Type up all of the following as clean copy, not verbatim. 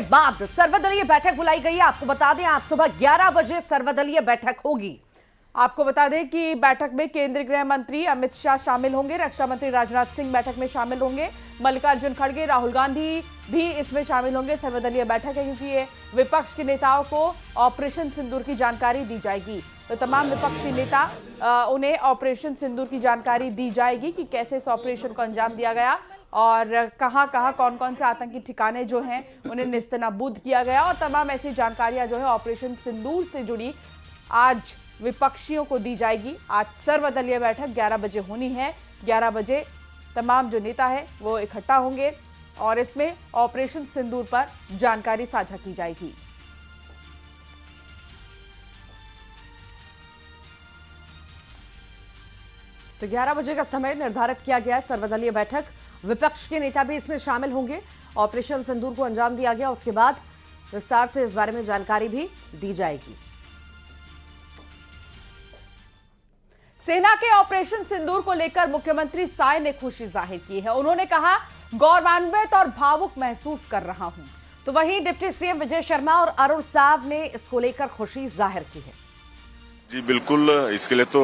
बाद सर्वदलीय बैठक बुलाई गई है। आपको बता दें आज सुबह 11 बजे सर्वदलीय बैठक होगी। आपको बता दें कि बैठक में केंद्रीय गृह मंत्री अमित शाह शामिल होंगे, रक्षा मंत्री राजनाथ सिंह बैठक में शामिल होंगे, मल्लिकार्जुन खड़गे, राहुल गांधी भी इसमें शामिल होंगे। सर्वदलीय बैठक है क्योंकि ये विपक्ष के नेताओं को ऑपरेशन सिंदूर की जानकारी दी जाएगी। तो तमाम विपक्षी नेता उन्हें ऑपरेशन सिंदूर की जानकारी दी जाएगी कि कैसे इस ऑपरेशन को अंजाम दिया गया और कहां कहां कौन कौन से आतंकी ठिकाने जो हैं उन्हें नेस्तनाबूद किया गया और तमाम ऐसी जानकारियां जो है ऑपरेशन सिंदूर से जुड़ी आज विपक्षियों को दी जाएगी। आज सर्वदलीय बैठक 11 बजे होनी है। 11 बजे तमाम जो नेता है वो इकट्ठा होंगे और इसमें ऑपरेशन सिंदूर पर जानकारी साझा की जाएगी। तो 11 बजे का समय निर्धारित किया गया है। सर्वदलीय बैठक, विपक्ष के नेता भी इसमें शामिल होंगे। ऑपरेशन सिंदूर को अंजाम दिया गया, उसके बाद विस्तार से इस बारे में जानकारी भी दी जाएगी। सेना के ऑपरेशन सिंदूर को लेकर मुख्यमंत्री साय ने खुशी जाहिर की है। उन्होंने कहा, गौरवान्वित और भावुक महसूस कर रहा हूं। तो वहीं डिप्टी सीएम विजय शर्मा और अरुण साव ने इसको लेकर खुशी जाहिर की है। जी बिल्कुल, इसके लिए तो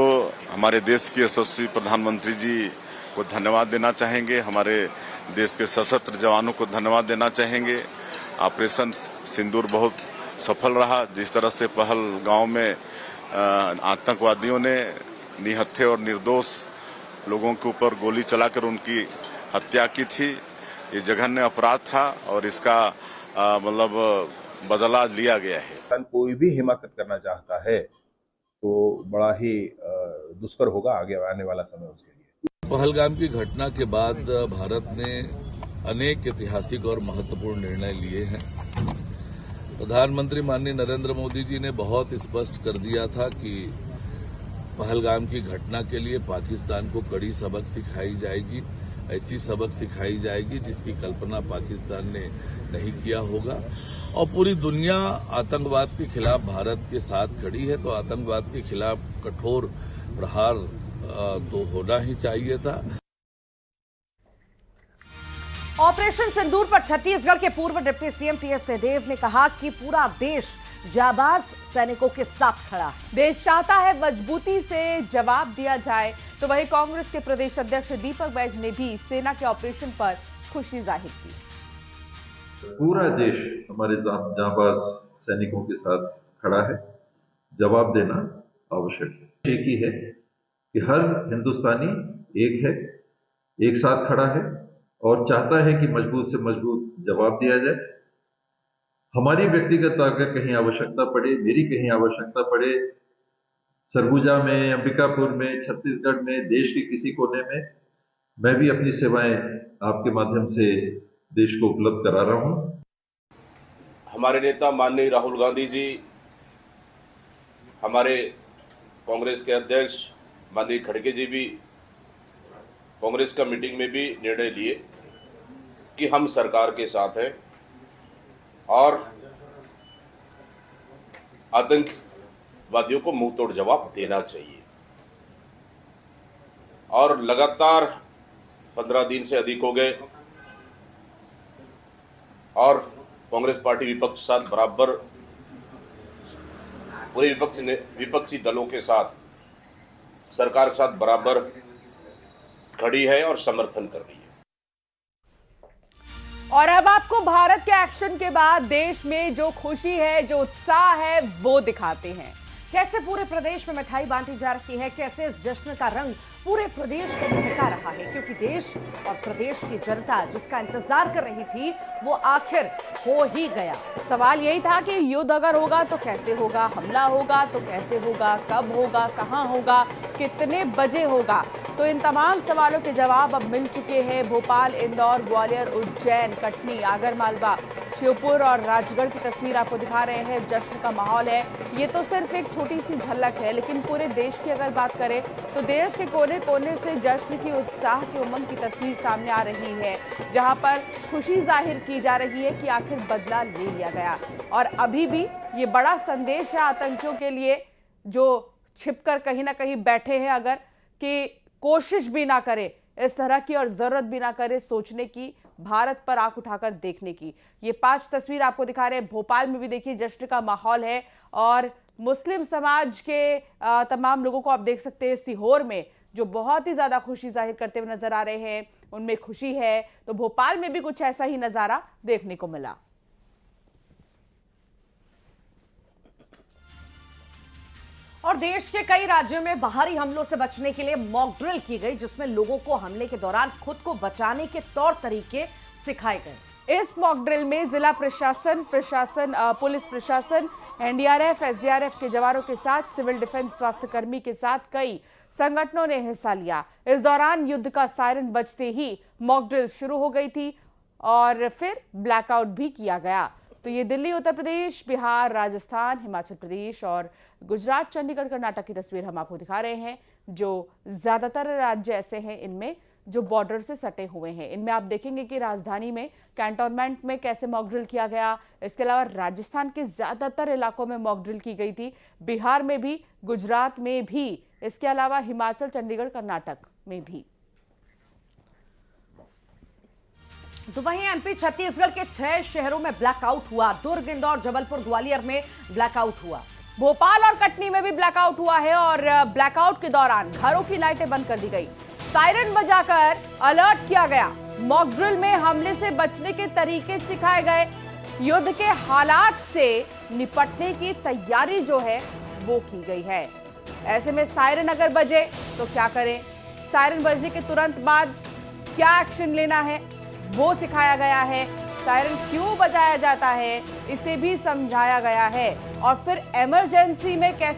हमारे देश के यशस्वी प्रधानमंत्री जी को धन्यवाद देना चाहेंगे, हमारे देश के सशस्त्र जवानों को धन्यवाद देना चाहेंगे। ऑपरेशन सिंदूर बहुत सफल रहा। जिस तरह से पहलगांव में आतंकवादियों ने निहत्थे और निर्दोष लोगों के ऊपर गोली चलाकर उनकी हत्या की थी, ये जघन्य अपराध था और इसका मतलब बदला लिया गया है। कोई भी हिमाकत करना चाहता है तो बड़ा ही दुष्कर होगा आगे आने वाला समय उसके लिए। पहलगाम की घटना के बाद भारत ने अनेक ऐतिहासिक और महत्वपूर्ण निर्णय लिए हैं। प्रधानमंत्री माननीय नरेंद्र मोदी जी ने बहुत स्पष्ट कर दिया था कि पहलगाम की घटना के लिए पाकिस्तान को कड़ी सबक सिखाई जाएगी, ऐसी सबक सिखाई जाएगी जिसकी कल्पना पाकिस्तान ने नहीं किया होगा। और पूरी दुनिया आतंकवाद के खिलाफ भारत के साथ खड़ी है, तो आतंकवाद के खिलाफ कठोर प्रहार तो होना ही चाहिए था। ऑपरेशन सिंदूर पर छत्तीसगढ़ के पूर्व डिप्टी सीएम टीएस सिंहदेव ने कहा कि पूरा देश जाबाज सैनिकों के साथ खड़ा है। देश चाहता है मजबूती से जवाब दिया जाए। तो वहीं कांग्रेस के प्रदेश अध्यक्ष दीपक बैज ने भी सेना के ऑपरेशन पर खुशी जाहिर की। पूरा देश हमारे जांबाज सैनिकों के साथ खड़ा है। जवाब देना आवश्यक है। एक ही है कि हर हिंदुस्तानी एक है, एक साथ खड़ा है और चाहता है कि मजबूत से मजबूत जवाब दिया जाए। हमारी व्यक्तिगत अगर कहीं आवश्यकता पड़े, मेरी कहीं आवश्यकता पड़े, सरगुजा में, अंबिकापुर में, छत्तीसगढ़ में, देश के किसी कोने में, मैं भी अपनी सेवाएं आपके माध्यम से देश को उपलब्ध करा रहा हूं। हमारे नेता माननीय राहुल गांधी जी, हमारे कांग्रेस के अध्यक्ष माननीय खड़गे जी भी कांग्रेस का मीटिंग में भी निर्णय लिए कि हम सरकार के साथ हैं और आतंकवादियों को मुंहतोड़ जवाब देना चाहिए। और लगातार 15 दिन से अधिक हो गए और कांग्रेस पार्टी विपक्ष के साथ बराबर पूरे विपक्षी दलों के साथ, सरकार के साथ बराबर खड़ी है और समर्थन कर रही है। और अब आपको भारत के एक्शन के बाद देश में जो खुशी है, जो उत्साह है, वो दिखाते हैं। कैसे पूरे प्रदेश में मिठाई बांटी जा रही है, कैसे इस जश्न का रंग पूरे प्रदेश को महका रहा है, क्योंकि देश और प्रदेश की जनता जिसका इंतजार कर रही थी वो आखिर हो ही गया। सवाल यही था कि युद्ध अगर होगा तो कैसे होगा, हमला होगा तो कैसे होगा, कब होगा, कहां होगा, कितने बजे होगा। तो इन तमाम सवालों के जवाब अब मिल चुके हैं। भोपाल, इंदौर, ग्वालियर, उज्जैन, कटनी, आगरमालवा, श्योपुर और राजगढ़ की तस्वीर आपको दिखा रहे हैं। जश्न का माहौल है। ये तो सिर्फ एक छोटी सी झलक है, लेकिन पूरे देश की अगर बात करें तो देश के कोने कोने से जश्न की, उत्साह की, उमंग की तस्वीर सामने आ रही है, जहां पर खुशी जाहिर की जा रही है कि आखिर बदला ले लिया गया। और अभी भी ये बड़ा संदेश है आतंकियों के लिए, जो छिपकर कहीं ना कहीं बैठे हैं, अगर कि कोशिश भी ना करे इस तरह की और जरूरत भी ना करे सोचने की, भारत पर आंख उठाकर देखने की। ये 5 तस्वीर आपको दिखा रहे हैं। भोपाल में भी देखिए जश्न का माहौल है और मुस्लिम समाज के तमाम लोगों को आप देख सकते हैं सीहोर में जो बहुत ही ज्यादा खुशी जाहिर करते हुए नजर आ रहे हैं, उनमें खुशी है। तो भोपाल में भी कुछ ऐसा ही नजारा देखने को मिला। और देश के कई राज्यों में बाहरी हमलों से बचने के लिए मॉक ड्रिल की गई, जिसमें लोगों को हमले के दौरान खुद को बचाने के तौर तरीके सिखाए गए। इस मॉक ड्रिल में जिला प्रशासन, पुलिस प्रशासन, एनडीआरएफ, एसडीआरएफ के जवानों के साथ सिविल डिफेंस स्वास्थ्यकर्मी के साथ कई संगठनों ने हिस्सा लिया। इस दौरान युद्ध का सायरन बजते ही मॉक ड्रिल शुरू हो गई थी और फिर ब्लैकआउट भी किया गया। तो ये दिल्ली, उत्तर प्रदेश, बिहार, राजस्थान, हिमाचल प्रदेश और गुजरात, चंडीगढ़, कर्नाटक की तस्वीर हम आपको दिखा रहे हैं, जो ज्यादातर राज्य ऐसे हैं इनमें जो बॉर्डर से सटे हुए हैं। इनमें आप देखेंगे कि राजधानी में कैंटोनमेंट में कैसे मॉक ड्रिल किया गया। इसके अलावा राजस्थान के ज्यादातर इलाकों में मॉक ड्रिल की गई थी, बिहार में भी, गुजरात में भी, इसके अलावा हिमाचल, चंडीगढ़, कर्नाटक में भी। तो वहीं एमपी छत्तीसगढ़ के 6 शहरों में ब्लैकआउट हुआ। दुर्ग, इंदौर, जबलपुर, ग्वालियर में ब्लैकआउट हुआ। भोपाल और कटनी में भी ब्लैकआउट हुआ है और ब्लैकआउट के दौरान घरों की लाइटें बंद कर दी गई, सायरन बजाकर अलर्ट किया गया। मॉक ड्रिल में हमले से बचने के तरीके सिखाए गए, युद्ध के हालात से निपटने की तैयारी जो है वो की गई है। ऐसे में सायरन अगर बजे तो क्या करें, सायरन बजने के तुरंत बाद क्या एक्शन लेना है वो सिखाया गया है। सायरन क्यों बजाया जाता है इसे भी समझाया गया है और फिर इमरजेंसी में कैसे